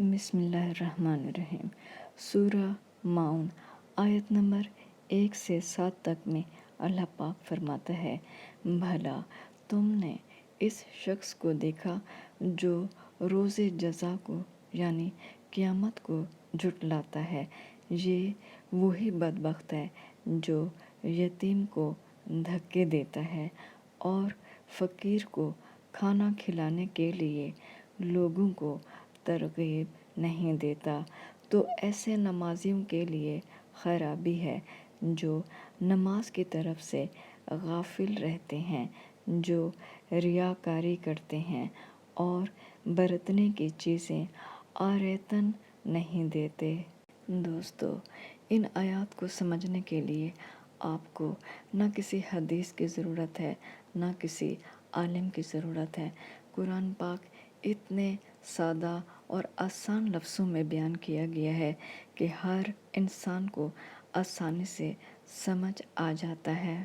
بسم اللہ الرحمن الرحیم۔ سورہ ماؤن آیت نمبر 1 سے 7 تک میں اللہ پاک فرماتا ہے، بھلا تم نے اس شخص کو دیکھا جو روز جزا کو یعنی قیامت کو جھٹلاتا ہے؟ یہ وہی بدبخت ہے جو یتیم کو دھکے دیتا ہے اور فقیر کو کھانا کھلانے کے لیے لوگوں کو ترغیب نہیں دیتا۔ تو ایسے نمازیوں کے لیے خرابی ہے جو نماز کی طرف سے غافل رہتے ہیں، جو ریاکاری کرتے ہیں اور برتنے کی چیزیں عارضاً نہیں دیتے۔ دوستو، ان آیات کو سمجھنے کے لیے آپ کو نہ کسی حدیث کی ضرورت ہے، نہ کسی عالم کی ضرورت ہے۔ قرآن پاک اتنے سادہ اور آسان لفظوں میں بیان کیا گیا ہے کہ ہر انسان کو آسانی سے سمجھ آ جاتا ہے۔